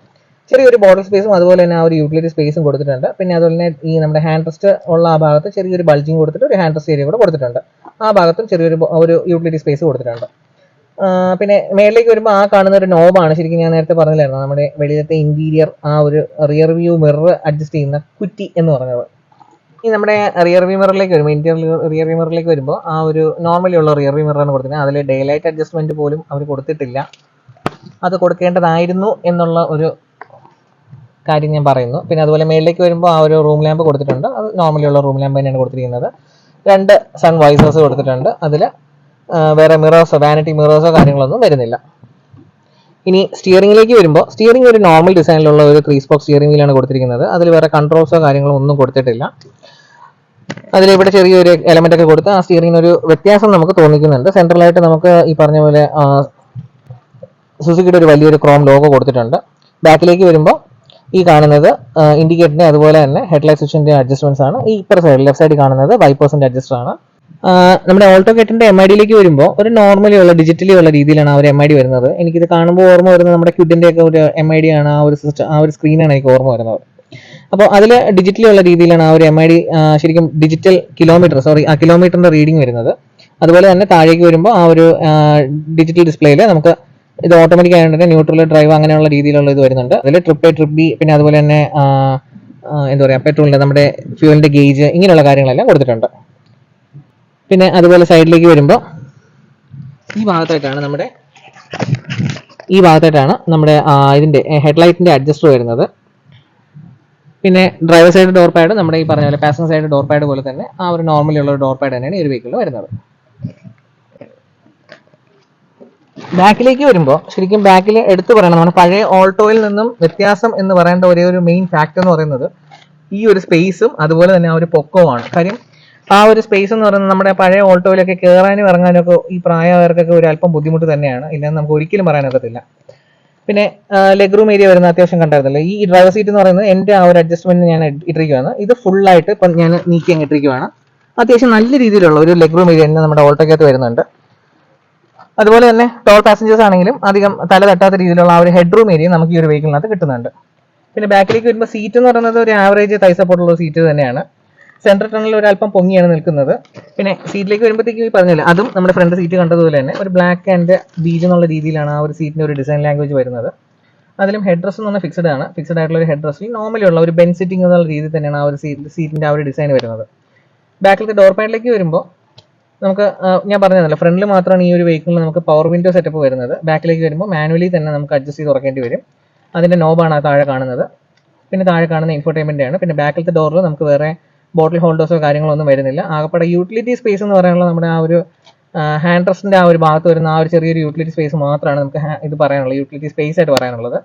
ചെറിയൊരു ബോർഡർ സ്പേസും അതുപോലെ തന്നെ ആ ഒരു യൂട്ടിലിറ്റി സ്പേസും കൊടുത്തിട്ടുണ്ട്. പിന്നെ അതുപോലെ തന്നെ ഈ നമ്മുടെ ഹാൻഡ് റെസ്റ്റ് ഉള്ള ആ ഭാഗത്ത് ചെറിയൊരു ബൾജിങ് കൊടുത്തിട്ട് ഒരു ഹാൻഡ് റെസ്റ്റ് ഏരിയ കൂടെ കൊടുത്തിട്ടുണ്ട്. ആ ഭാഗത്തും ചെറിയൊരു യൂട്ടിലിറ്റി സ്പേസ് കൊടുത്തിട്ടുണ്ട്. പിന്നെ മേളിലേക്ക് വരുമ്പോൾ ആ കാണുന്ന ഒരു നോബാണ് ശരിക്കും ഞാൻ നേരത്തെ പറഞ്ഞില്ലായിരുന്നു, നമ്മുടെ വെളിയിലത്തെ ഇന്റീരിയർ ആ ഒരു റിയർ വ്യൂ മിറർ അഡ്ജസ്റ്റ് ചെയ്യുന്ന കുറ്റി എന്ന് പറഞ്ഞത്. ഈ നമ്മുടെ റിയർ വ്യൂ മിററിലേക്ക് വരുമ്പോൾ, ഇന്റീരിയർ റിയർ വ്യൂ മിററിലേക്ക് വരുമ്പോൾ ആ ഒരു നോർമലി ഉള്ള റിയർ വ്യൂ മിററാണ് കൊടുത്തിരിക്കുന്നത്. അതിൽ ഡേ ലൈറ്റ് അഡ്ജസ്റ്റ്മെന്റ് പോലും അവർ കൊടുത്തിട്ടില്ല. അത് കൊടുക്കേണ്ടതായിരുന്നു എന്നുള്ള ഒരു കാര്യം ഞാൻ പറയുന്നു. പിന്നെ അതുപോലെ മേളിലേക്ക് വരുമ്പോൾ ആ ഒരു റൂം ലാമ്പ് കൊടുത്തിട്ടുണ്ട്. അത് നോർമലി ഉള്ള റൂം ലാമ്പ് തന്നെയാണ് കൊടുത്തിരിക്കുന്നത്. 2 സൺ വൈസേഴ്സ് കൊടുത്തിട്ടുണ്ട്. അതിൽ വേറെ മിറേഴ്സോ വാനിറ്റി മിറേഴ്സോ കാര്യങ്ങളൊന്നും വരുന്നില്ല. ഇനി സ്റ്റിയറിംഗിലേക്ക് വരുമ്പോൾ, സ്റ്റിയറിംഗ് ഒരു നോർമൽ ഡിസൈനിലുള്ള ഒരു 3 സ്പോക്ക് സ്റ്റിയറിംഗ് വീലാണ് കൊടുത്തിരിക്കുന്നത്. അതിൽ വേറെ കൺട്രോൾസോ കാര്യങ്ങളോ ഒന്നും കൊടുത്തിട്ടില്ല. അതിലിവിടെ ചെറിയൊരു എലമെന്റ് ഒക്കെ കൊടുത്ത് ആ സ്റ്റിയറിംഗിന് ഒരു വ്യത്യാസം നമുക്ക് തോന്നിക്കുന്നുണ്ട്. സെൻട്രലായിട്ട് നമുക്ക് ഈ പറഞ്ഞ പോലെ സുസുക്കിയുടെ ഒരു വലിയൊരു ക്രോം ലോഗോ കൊടുത്തിട്ടുണ്ട്. ബാക്കിലേക്ക് വരുമ്പോൾ ഈ കാണുന്നത് ഇൻഡിക്കേറ്ററിന്റെ അതുപോലെ തന്നെ ഹെഡ്ലൈറ്റ് സ്വിച്ചിന്റെ അഡ്ജസ്റ്റ്മെന്റ്സ് ആണ്. ഈ ഇപ്പുറ സൈഡ് ലെഫ്റ്റ് സൈഡിൽ കാണുന്നത് വൈപ്പേഴ്സിന്റെ അഡ്ജസ്റ്റർ ആണ്. നമ്മുടെ ഓൾട്ടോ കെറ്റിന്റെ MIDയിലേക്ക് വരുമ്പോൾ ഒരു നോർമലി ഉള്ള ഡിജിറ്റലി ഉള്ള രീതിയിലാണ് ആ ഒരു MID വരുന്നത്. എനിക്കിത് കാണുമ്പോൾ ഓർമ്മ വരുന്നത് നമ്മുടെ ക്വിഡിന്റെ ഒക്കെ ഒരു MID ആണ്. ആ ഒരു സിസ്റ്റം, ആ ഒരു സ്ക്രീനാണ് എനിക്ക് ഓർമ്മ വരുന്നത്. അപ്പോൾ അതിൽ ഡിജിറ്റലി ഉള്ള രീതിയിലാണ് ആ ഒരു MID ശരിക്കും ഡിജിറ്റൽ കിലോമീറ്ററിന്റെ റീഡിംഗ് വരുന്നത്. അതുപോലെ തന്നെ താഴേക്ക് വരുമ്പോൾ ആ ഒരു ഡിജിറ്റൽ ഡിസ്പ്ലേയിൽ നമുക്ക് ഇത് ഓട്ടോമാറ്റിക് ആയതുകൊണ്ട് ന്യൂട്രൽ ഡ്രൈവ് അങ്ങനെയുള്ള രീതിയിലുള്ള ഇത് വരുന്നുണ്ട്. അതിൽ ട്രിപ്പ് A ട്രിപ്പ് B പിന്നെ അതുപോലെ തന്നെ എന്താ പറയുക, പെട്രോളിന്റെ നമ്മുടെ ഫ്യൂവലിന്റെ ഗേജ് ഇങ്ങനെയുള്ള കാര്യങ്ങളെല്ലാം കൊടുത്തിട്ടുണ്ട്. പിന്നെ അതുപോലെ സൈഡിലേക്ക് വരുമ്പോൾ ഈ ഭാഗത്തായിട്ടാണ് നമ്മുടെ ഇതിന്റെ ഹെഡ്ലൈറ്റിന്റെ അഡ്ജസ്റ്റർ വരുന്നത്. പിന്നെ ഡ്രൈവർ സൈഡ് ഡോർ പാഡ് നമ്മുടെ ഈ പറഞ്ഞ പോലെ പാസഞ്ചർ സൈഡ് ഡോർ പാഡ് പോലെ തന്നെ ആ ഒരു നോർമലി ഉള്ള ഒരു ഡോർ പാഡ് തന്നെയാണ് ഈ ഒരു വെഹിക്കിളിൽ വരുന്നത്. ബാക്കിലേക്ക് വരുമ്പോൾ ശരിക്കും ബാക്കിൽ എടുത്തു പറയണം, നമ്മുടെ പഴയ ഓൾട്ടോയിൽ നിന്നും വ്യത്യാസം എന്ന് പറയേണ്ട ഒരേ ഒരു മെയിൻ ഫാക്ടർ എന്ന് പറയുന്നത് ഈ ഒരു സ്പേസും അതുപോലെ തന്നെ ആ ഒരു പൊക്കവുമാണ്. കാര്യം ആ ഒരു സ്പേസ് എന്ന് പറയുന്നത് നമ്മുടെ പഴയ ഓൾട്ടോയിലൊക്കെ കയറാനും ഇറങ്ങാനും ഒക്കെ ഈ പ്രായമായവർക്കൊക്കെ ഒരു അല്പം ബുദ്ധിമുട്ട് തന്നെയാണ്, ഇല്ലെന്ന് നമുക്ക് ഒരിക്കലും പറയാനൊക്കത്തില്ല. പിന്നെ ലെഗ് റൂം ഏരിയ വരുന്ന അത്യാവശ്യം കണ്ടായിരുന്നല്ലോ. ഈ ഡ്രൈവർ സീറ്റ് എന്ന് പറയുന്നത് എൻ്റെ ആ ഒരു അഡ്ജസ്റ്റ്മെന്റ് ഞാൻ ഇട്ടിരിക്കുകയാണ്. ഇത് ഫുള്ളായിട്ട് ഇപ്പം ഞാൻ നീക്കി അങ്ങ് ഇട്ടിരിക്കുകയാണ്. അത്യാവശ്യം നല്ല രീതിയിലുള്ള ഒരു ലെഗ് റൂം ഏരിയ തന്നെ നമ്മുടെ ഓൾട്ടോയ്ക്കകത്ത് വരുന്നുണ്ട്. അതുപോലെ തന്നെ ടോൾ പാസഞ്ചേഴ്സ് ആണെങ്കിലും അധികം തല തട്ടാത്ത രീതിയിലുള്ള ആ ഒരു ഹെഡ് റൂം ഏരിയ നമുക്ക് ഈ ഒരു വെഹിക്കിളിനകത്ത് കിട്ടുന്നുണ്ട്. പിന്നെ ബാക്കിലേക്ക് വരുമ്പോൾ സീറ്റ് എന്ന് പറയുന്നത് ഒരു ആവറേജ് തൈ സപ്പോർട്ടുള്ള സീറ്റ് തന്നെയാണ്. സെൻട്രൽ ടണലിൽ ഒരു അല്പം പൊങ്ങിയാണ് നിൽക്കുന്നത്. പിന്നെ സീറ്റിലേക്ക് വരുമ്പോഴത്തേക്ക് പറഞ്ഞില്ല, അതും നമ്മുടെ ഫ്രണ്ട് സീറ്റ് കണ്ടതുപോലെ തന്നെ ഒരു ബ്ലാക്ക് ആൻഡ് ബീജ് എന്നുള്ള രീതിയിലാണ് ആ ഒരു സീറ്റിന്റെ ഒരു ഡിസൈൻ ലാംഗ്വേജ് വരുന്നത്. അതിലും ഹെഡ് റെസ്റ്റ് എന്ന് പറഞ്ഞാൽ ഫിക്സഡ് ആണ്. ഫിക്സഡ് ആയിട്ടുള്ള ഒരു ഹെഡ് റെസ്റ്റിൽ നോർമലി ഉള്ള ഒരു ബെൻ സിറ്റിംഗ് എന്നുള്ള രീതിയിൽ തന്നെയാണ് ആ ഒരു സീറ്റിന്റെ ആ ഒരു ഡിസൈൻ വരുന്നത്. ബാക്കിലത്തെ ഡോർ പാഡിലേക്ക് വരുമ്പോൾ നമുക്ക് ഞാൻ പറഞ്ഞതല്ലോ, ഫ്രണ്ടിൽ മാത്രമാണ് ഈ ഒരു വെഹിക്കിളിൽ നമുക്ക് പവർ വിൻഡോ സെറ്റപ്പ് വരുന്നത്. ബാക്കിലേക്ക് വരുമ്പോൾ മാനുവലി തന്നെ നമുക്ക് അഡ്ജസ്റ്റ് ചെയ്ത് തുറക്കേണ്ടി വരും. അതിന്റെ നോബാണ് ആ താഴെ കാണുന്നത്. പിന്നെ താഴെ കാണുന്ന ഇൻഫോർടൈൻമെന്റ് ആണ്. പിന്നെ ബാക്കിലത്തെ ഡോറിൽ നമുക്ക് വേറെ ബോട്ടിൽ ഹോൾഡേഴ്സോ കാര്യങ്ങളോ ഒന്നും വരുന്നില്ല. ആകെപ്പാടെ യൂട്ടിലിറ്റി സ്പേസ് എന്ന് പറയാനുള്ള നമ്മുടെ ആ ഒരു ഹാൻഡ് റെസ്റ്റിന്റെ ആ ഒരു ഭാഗത്ത് വരുന്ന ആ ഒരു ചെറിയൊരു യൂട്ടിലിറ്റി സ്പേസ് മാത്രമാണ് നമുക്ക് ഇത് പറയാനുള്ളത്, യൂട്ടിലിറ്റി സ്പേസ് ആയിട്ട് പറയാനുള്ളത്.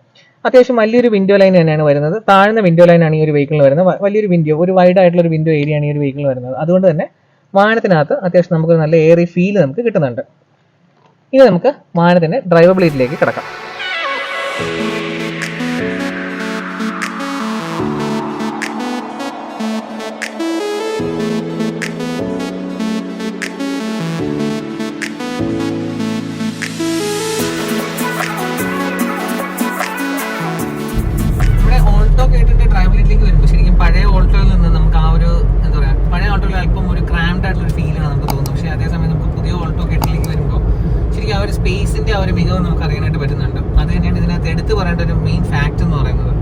അത്യാവശ്യം വലിയൊരു വിൻഡോ ലൈൻ തന്നെയാണ് വരുന്നത്. താഴ്ന്ന വിൻഡോ ലൈനാണ് ഈ ഒരു വെഹിക്കിളിൽ വരുന്നത്. വലിയൊരു വിൻഡോ, ഒരു വൈഡ് ആയിട്ടുള്ള ഒരു വിൻഡോ ഏരിയ ആണ് ഈ ഒരു വെഹിക്കിളിൽ വരുന്നത്. അതുകൊണ്ട് തന്നെ വാഹനത്തിനകത്ത് അത്യാവശ്യം നമുക്ക് നല്ല എയറി ഫീൽ നമുക്ക് കിട്ടുന്നുണ്ട്. ഇനി നമുക്ക് വാഹനത്തിന്റെ ഡ്രൈവബിലിറ്റിയിലേക്ക് കിടക്കാം. ഡ്രൈവബിലിറ്റിയിലേക്ക് വരുമ്പോൾ ശരിക്കും പഴയ ഓൾട്ടോയിൽ നിന്ന് നമുക്ക് ആ ഒരു എന്താ പറയുക, പഴയ ഓൾട്ടോയിൽ അല്പം ഒരു ക്രാംഡ് ആയിട്ടുള്ള ഒരു ഫീലാണ് നമുക്ക് തോന്നുന്നത്. പക്ഷേ അതേസമയം നമുക്ക് പുതിയ ഓൾട്ടോ കേട്ടിലേക്ക് വരുമ്പോൾ ശരിക്കും ആ ഒരു സ്പേസിന്റെ ആ ഒരു മികവ് നമുക്ക് അറിയാനായിട്ട് പറ്റുന്നുണ്ട്. അത് തന്നെയാണ് ഇതിനകത്ത് എടുത്തു പറയേണ്ട ഒരു മെയിൻ ഫാക്ട് എന്ന് പറയുന്നത്.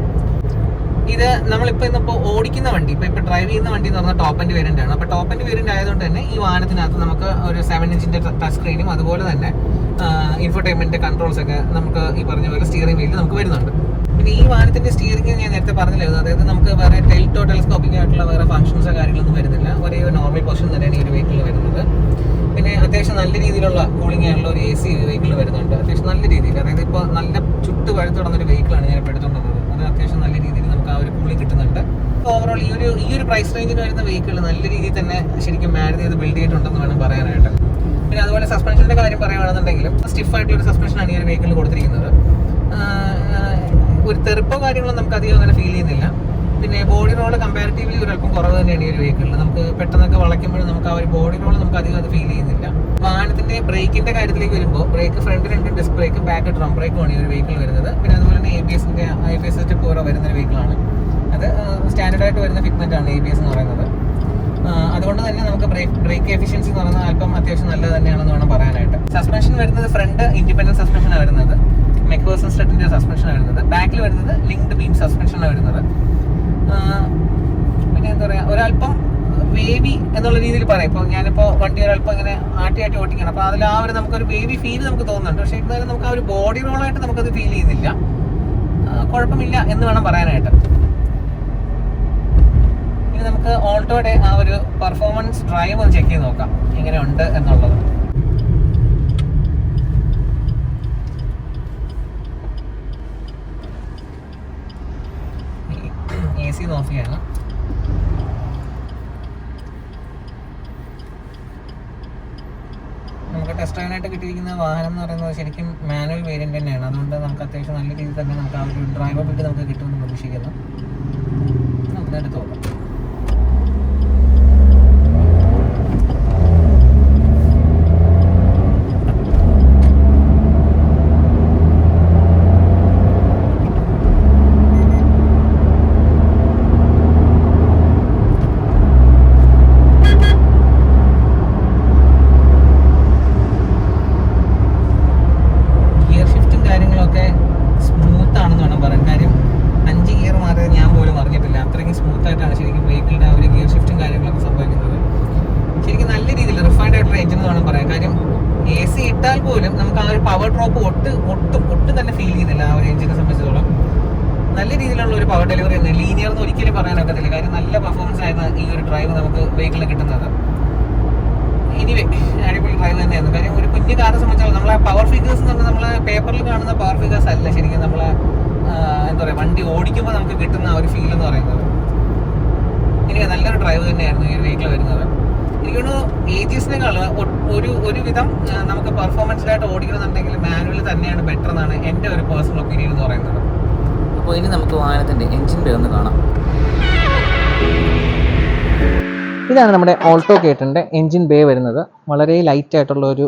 ഇത് നമ്മളിപ്പോൾ ഇന്നിപ്പോൾ ഓടിക്കുന്ന വണ്ടി, ഇപ്പോൾ ഡ്രൈവ് ചെയ്യുന്ന വണ്ടി എന്ന് പറഞ്ഞാൽ ടോപ്പ് എൻഡ് വേരിയന്റ് ആണ്. അപ്പോൾ ടോപ്പ് എൻഡ് വേരിയന്റ് ആയതുകൊണ്ട് തന്നെ ഈ വാഹനത്തിനകത്ത് നമുക്ക് ഒരു 7 ഇഞ്ചിന്റെ ടച്ച് സ്ക്രീനും അതുപോലെ തന്നെ ഇൻഫോർടൈൻമെന്റ് കൺട്രോൾസ് ഒക്കെ നമുക്ക് ഈ പറഞ്ഞ പോലെ സ്റ്റിയറിംഗ് വീലിൽ നമുക്ക് വരുന്നുണ്ട്. പിന്നെ ഈ വാഹനത്തിന്റെ സ്റ്റിയറിംഗ് ഞാൻ നേരത്തെ പറഞ്ഞില്ലായിരുന്നു, അതായത് നമുക്ക് വേറെ ടെലിസ്കോപ്പിക് ആയിട്ടുള്ള വേറെ ഫംഗ്ഷൻസോ കാര്യങ്ങളൊന്നും വരുന്നില്ല. ഒരേ ഒരു നോർമൽ പൊസിഷൻ തന്നെയാണ് ഈ ഒരു വെഹിക്കിളിൽ വരുന്നത്. പിന്നെ അത്യാവശ്യം നല്ല രീതിയിലുള്ള കൂളിംഗ് ആയിട്ടുള്ള ഒരു AC വെഹിക്കിളിൽ വരുന്നുണ്ട്. അത്യാവശ്യം നല്ല രീതിയിൽ, അതായത് ഇപ്പോൾ നല്ല ചുട്ട് പഴുത്ത് കിടന്നൊരു വെഹിക്കിളാണ് ഞാൻ ഇപ്പോൾ എടുത്തുകൊണ്ടത്. അത് അത്യാവശ്യം നല്ല രീതിയിൽ നമുക്ക് ആ ഒരു കൂളിംഗ് കിട്ടുന്നുണ്ട്. ഓവറോൾ ഈ ഒരു പ്രൈസ് റേഞ്ചിന് വരുന്ന വെഹിക്കിൾ നല്ല രീതിയിൽ തന്നെ ശരിക്കും മാനേജ് ചെയ്ത് ബിൽഡ് ചെയ്തിട്ടുണ്ടെന്ന് വേണം പറയാനായിട്ട്. പിന്നെ അതുപോലെ സസ്പെൻഷന്റെ കാര്യം പറയുകയാണെന്നുണ്ടെങ്കിലും സ്റ്റിഫ് ആയിട്ടുള്ള ഒരു സസ്പെൻഷനാണ് ഈ ഒരു വെഹിക്കിളിൽ കൊടുത്തിരിക്കുന്നത്. ഒരു തെറുപ്പോ കാര്യങ്ങളോ നമുക്ക് അധികം അങ്ങനെ ഫീൽ ചെയ്യുന്നില്ല. പിന്നെ ബോഡി റോള് കമ്പാരിറ്റീവ്ലി ഒരു അല്പം കുറവ് തന്നെയാണ് ഈ ഒരു വെഹിക്കിളിൽ. നമുക്ക് പെട്ടെന്നൊക്കെ വളയ്ക്കുമ്പോഴും നമുക്ക് ആ ഒരു ബോഡി റോള് നമുക്ക് അധികം അത് ഫീൽ ചെയ്യുന്നില്ല. വാഹനത്തിന്റെ ബ്രേക്കിന്റെ കാര്യത്തിലേക്ക് വരുമ്പോൾ ബ്രേക്ക് ഫ്രണ്ട് 2 ഡിസ്ക് ബ്രേക്കും ബാക്ക് ഡ്രം ബ്രേക്കുമാണ് ഈ ഒരു വെഹിക്കിൾ വരുന്നത്. പിന്നെ അതുപോലെ തന്നെ ABS സ്റ്റെപ്പ് ഓരോ വരുന്ന ഒരു വെഹിക്കിളാണ്. അത് സ്റ്റാൻഡേർഡ് ആയിട്ട് വരുന്ന ഫിറ്റ്മെന്റ് ആണ് ABS എന്ന് പറയുന്നത്. അതുകൊണ്ട് തന്നെ നമുക്ക് ബ്രേക്ക് എഫിഷ്യൻസി എന്ന് പറയുന്നത് അല്പം അത്യാവശ്യം നല്ലത് തന്നെയാണെന്ന് വേണം പറയാനായിട്ട്. സസ്പെൻഷൻ വരുന്നത് ഫ്രണ്ട് ഇൻഡിപെൻഡന്റ് സസ്പെൻഷനാണ് വരുന്നത്. മെക്ഫേഴ്സൺ സ്റ്റഡിന്റെ സസ്പെൻഷൻ വരുന്നത്. ബാക്കിൽ വരുന്നത് ലിങ്ക്ഡ് ബീം സസ്പെൻഷനാണ് വരുന്നത്. പിന്നെ എന്താ പറയുക, ഒരല്പം വേവി എന്നുള്ള രീതിയിൽ പറയാം. ഇപ്പോൾ ഞാനിപ്പോൾ വണ്ടി ഒരല്പം ഇങ്ങനെ ആട്ടി ഓട്ടിക്കണം, അപ്പോൾ അതിൽ ആ ഒരു നമുക്കൊരു വേവി ഫീൽ നമുക്ക് തോന്നുന്നുണ്ട്. പക്ഷേ എന്തായാലും നമുക്ക് ആ ഒരു ബോഡി റോളായിട്ട് നമുക്കത് ഫീൽ ചെയ്യുന്നില്ല. കുഴപ്പമില്ല എന്ന് വേണം പറയാനായിട്ട്. ഇനി നമുക്ക് ഓൾട്ടോയുടെ ആ ഒരു പെർഫോമൻസ് ഡ്രൈവ് ഒന്ന് ചെക്ക് ചെയ്ത് നോക്കാം എങ്ങനെയുണ്ട് എന്നുള്ളത്. AC ഓഫ് ചെയ്യണം. നമുക്ക് ടെസ്റ്റ് ഡ്രൈവിനായിട്ട് കിട്ടിയിരിക്കുന്ന വാഹനം എന്ന് പറയുന്നത് ശരിക്കും മാനുവൽ വേരിയന്റ് തന്നെയാണ്. അതുകൊണ്ട് നമുക്ക് അത്യാവശ്യം നല്ല രീതിയിൽ തന്നെ നമുക്ക് ആ ഒരു ഡ്രൈവബിലിറ്റി നമുക്ക് കിട്ടുമെന്ന് പ്രതീക്ഷിക്കുന്നു. നമുക്ക് എടുത്ത് നോക്കാം. പോലും നമുക്ക് ആ ഒരു പവർ ഡ്രോപ്പ് ഒട്ടും തന്നെ ഫീൽ ചെയ്യുന്നില്ല ആ ഒരു എഞ്ചിനെ സംബന്ധിച്ചിടത്തോളം. നല്ല രീതിയിലുള്ള ഒരു നല്ലൊരു പവർ ഡെലിവറി ആണ്. ലീനിയർ എന്ന് ഒരിക്കലും പറയാനൊക്കത്തില്ല, കാര്യം നല്ല പെർഫോമൻസ് ആയിരുന്നു ഈ ഒരു ഡ്രൈവ് നമുക്ക് വെഹിക്കിളിൽ കിട്ടുന്നത്. എനിവേ അടിപൊളി ഡ്രൈവ് തന്നെയായിരുന്നു. കാര്യം ഒരു കുഞ്ഞു കാറിനെ സംബന്ധിച്ചാൽ നമ്മളെ പവർ ഫിഗേഴ്സ് എന്ന് പറഞ്ഞാൽ നമ്മളെ പേപ്പറിൽ കാണുന്ന പവർ ഫിഗേഴ്സ് അല്ല ശരിക്കും നമ്മളെ എന്താ പറയുക വണ്ടി ഓടിക്കുമ്പോൾ നമുക്ക് കിട്ടുന്ന ആ ഒരു ഫീൽ എന്ന് പറയുന്നത്. എനിക്ക് നല്ലൊരു ഡ്രൈവ് തന്നെയായിരുന്നു ഈ ഒരു വെഹിക്കിൾ വരുന്നത്. എനിക്കൊരു ഏജീസിനേക്കാൾ ഒരുവിധം നമുക്ക് പെർഫോമൻസിലായിട്ട് ഓടിക്കണമെന്നുണ്ടെങ്കിൽ മാനുവൽ തന്നെയാണ് ബെറ്റർ എന്നാണ് എൻ്റെ ഒരു പേഴ്സണൽ ഒപ്പീനിയൻ എന്ന് പറയുന്നത്. അപ്പോൾ ഇനി നമുക്ക് വാഹനത്തിൻ്റെ എൻജിൻ ബേ ഒന്ന് കാണാം. ഇതാണ് നമ്മുടെ ഓൾട്ടോ കേട്ടൻ്റെ എൻജിൻ ബേ വരുന്നത്. വളരെ ലൈറ്റ് ആയിട്ടുള്ള ഒരു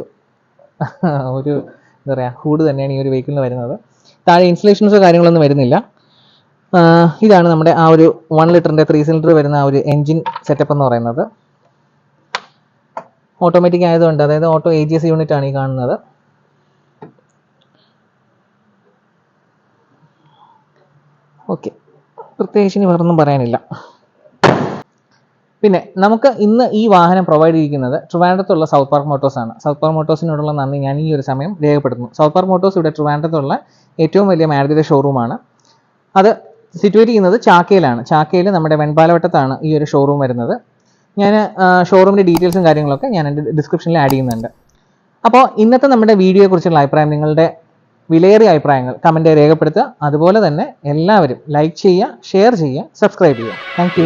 എന്താ പറയുക ഹൂഡ് തന്നെയാണ് ഈ ഒരു വെഹിക്കിളിന് വരുന്നത്. താഴെ ഇൻസുലേഷൻസോ കാര്യങ്ങളൊന്നും വരുന്നില്ല. ഇതാണ് നമ്മുടെ ആ ഒരു 1 ലിറ്ററിൻ്റെ 3 സിലിണ്ടർ വരുന്ന ആ ഒരു എൻജിൻ സെറ്റപ്പ് എന്ന് പറയുന്നത്. ഓട്ടോമാറ്റിക് ആയതുകൊണ്ട്, അതായത് ഓട്ടോ AGS യൂണിറ്റ് ആണ് ഈ കാണുന്നത്. ഓക്കെ, പ്രത്യേകിച്ച് ഇനി വേറൊന്നും പറയാനില്ല. പിന്നെ നമുക്ക് ഇന്ന് ഈ വാഹനം പ്രൊവൈഡ് ചെയ്തിരിക്കുന്നത് ട്രിവാൻഡ്രത്തുള്ള സൗത്ത് പാർക്ക് മോട്ടോഴ്സ് ആണ്. സൗത്ത് പാർക്ക് മോട്ടോഴ്സിനോടുള്ള നന്ദി ഞാൻ ഈ ഒരു സമയം രേഖപ്പെടുത്തുന്നു. സൗത്ത് പാർക്ക് മോട്ടോഴ്സ് ഇവിടെ ട്രിവാൻഡ്രത്തുള്ള ഏറ്റവും വലിയ മാരുതിയുടെ ഷോറൂമാണ്. അത് സിറ്റുവേറ്റ് ചെയ്യുന്നത് ചാക്കയിലാണ്. ചാക്കയിൽ നമ്മുടെ വെൺപാലവട്ടത്താണ് ഈ ഒരു ഷോറൂം വരുന്നത്. ഞാൻ ഷോറൂമിൻ്റെ ഡീറ്റെയിൽസും കാര്യങ്ങളൊക്കെ ഞാൻ എൻ്റെ ഡിസ്ക്രിപ്ഷനിൽ ആഡ് ചെയ്യുന്നുണ്ട്. അപ്പോൾ ഇന്നത്തെ നമ്മുടെ വീഡിയോയെക്കുറിച്ചുള്ള അഭിപ്രായം, നിങ്ങളുടെ വിലയേറിയ അഭിപ്രായങ്ങൾ കമൻറ്റ് രേഖപ്പെടുത്തുക. അതുപോലെ തന്നെ എല്ലാവരും ലൈക്ക് ചെയ്യുക, ഷെയർ ചെയ്യുക, സബ്സ്ക്രൈബ് ചെയ്യുക. താങ്ക്